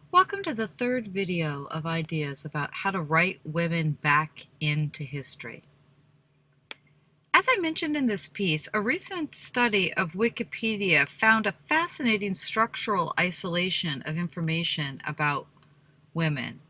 Welcome to the third video of ideas about how to write women back into history. As I mentioned in this piece, a recent study of Wikipedia found a fascinating structural isolation of information about women.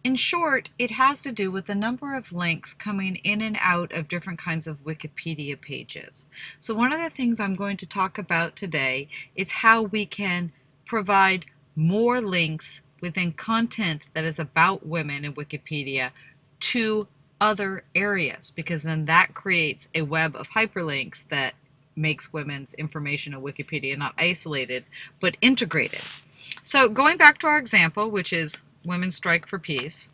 In short, it has to do with the number of links coming in and out of different kinds of Wikipedia pages. So one of the things I'm going to talk about today is how we can provide more links within content that is about women in Wikipedia to other areas, because then that creates a web of hyperlinks that makes women's information in Wikipedia not isolated but integrated. So going back to our example, which is Women Strike for Peace,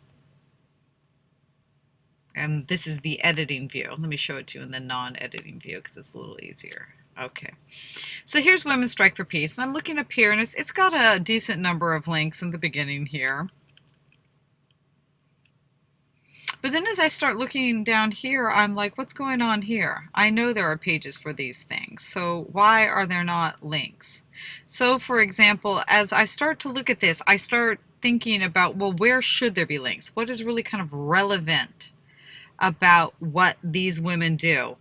and this is the editing view. Let me show it to you in the non-editing view because it's a little easier. Okay, so here's Women Strike for Peace, and I'm looking up here, and it's got a decent number of links in the beginning here. But then as I start looking down here, I'm like, what's going on here? I know there are pages for these things, so why are there not links? So for example, as I start to look at this, I start thinking about, well, where should there be links? What is really kind of relevant about what these women do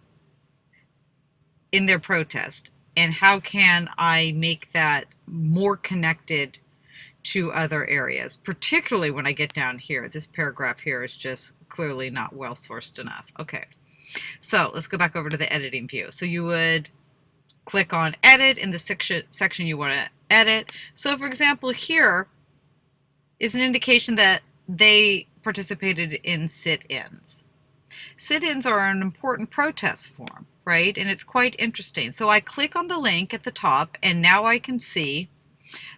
in their protest, and how can I make that more connected to other areas, particularly when I get down here. This paragraph here is just clearly not well sourced enough. Okay, so let's go back over to the editing view. So you would click on edit in the section you want to edit. So for example, here is an indication that they participated in sit-ins. Sit-ins are an important protest form, right? And it's quite interesting. So I click on the link at the top, and now I can see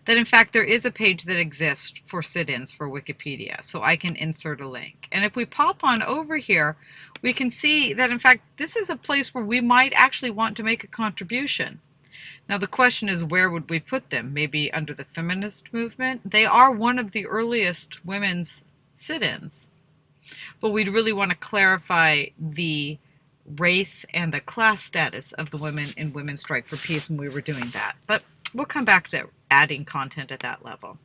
that in fact there is a page that exists for sit-ins for Wikipedia. So I can insert a link. And if we pop on over here, we can see that in fact this is a place where we might actually want to make a contribution. Now the question is, where would we put them? Maybe under the feminist movement? They are one of the earliest women's sit-ins. But we'd really want to clarify the race and the class status of the women in Women Strike for Peace when we were doing that. But we'll come back to adding content at that level.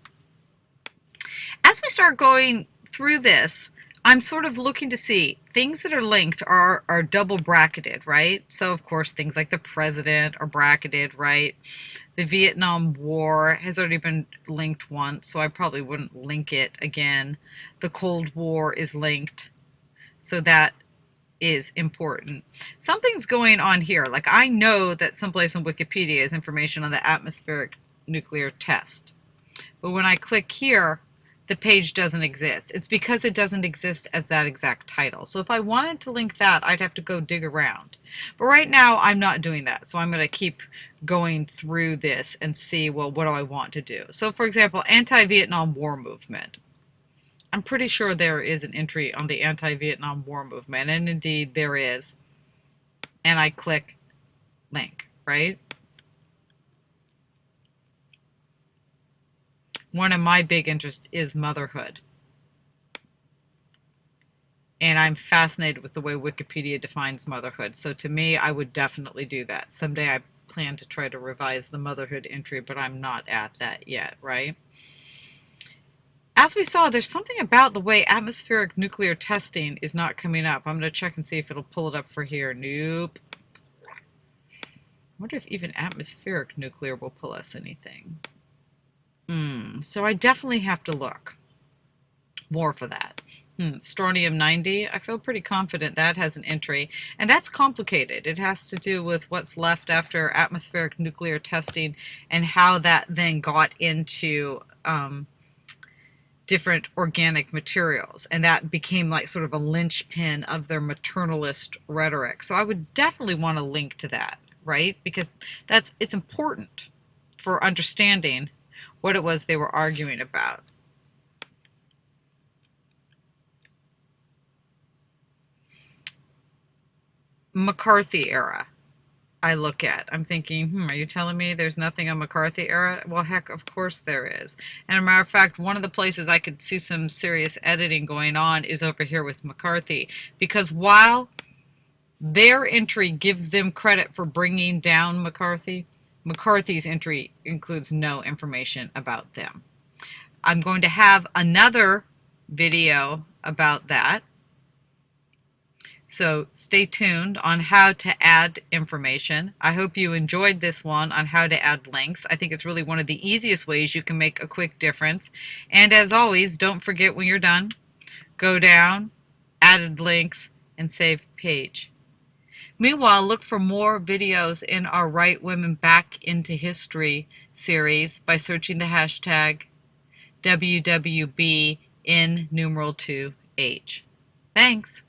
As we start going through this, I'm sort of looking to see things that are linked are double bracketed, right? So of course things like the president are bracketed, right? The Vietnam War has already been linked once, so I probably wouldn't link it again. The Cold War is linked, so that is important. Something's going on here. Like I know that someplace on Wikipedia is information on the atmospheric nuclear test. But when I click here, the page doesn't exist. It's because it doesn't exist as that exact title. So if I wanted to link that, I'd have to go dig around. But right now, I'm not doing that. So I'm going to keep going through this and see, well, what do I want to do? So for example, anti-Vietnam War movement. I'm pretty sure there is an entry on the anti-Vietnam War movement, and indeed there is. And I click link, right? One of my big interests is motherhood. And I'm fascinated with the way Wikipedia defines motherhood. So to me, I would definitely do that. Someday I plan to try to revise the motherhood entry, but I'm not at that yet, right? As we saw, there's something about the way atmospheric nuclear testing is not coming up. I'm going to check and see if it'll pull it up for here. Nope. I wonder if even atmospheric nuclear will pull us anything. So I definitely have to look more for that. Strontium-90, I feel pretty confident that has an entry, and that's complicated. It has to do with what's left after atmospheric nuclear testing and how that then got into different organic materials, and that became like sort of a linchpin of their maternalist rhetoric. So I would definitely want to link to that, right? Because it's important for understanding what it was they were arguing about. McCarthy era, I look at. I'm thinking, are you telling me there's nothing on McCarthy era? Well, heck, of course there is. And as a matter of fact, one of the places I could see some serious editing going on is over here with McCarthy. Because while their entry gives them credit for bringing down McCarthy, McCarthy's entry includes no information about them. I'm going to have another video about that. So stay tuned on how to add information. I hope you enjoyed this one on how to add links. I think it's really one of the easiest ways you can make a quick difference. And as always, don't forget when you're done, go down, added links, and save page. Meanwhile, look for more videos in our Write Women Back into History series by searching the hashtag WWB in numeral 2H. Thanks.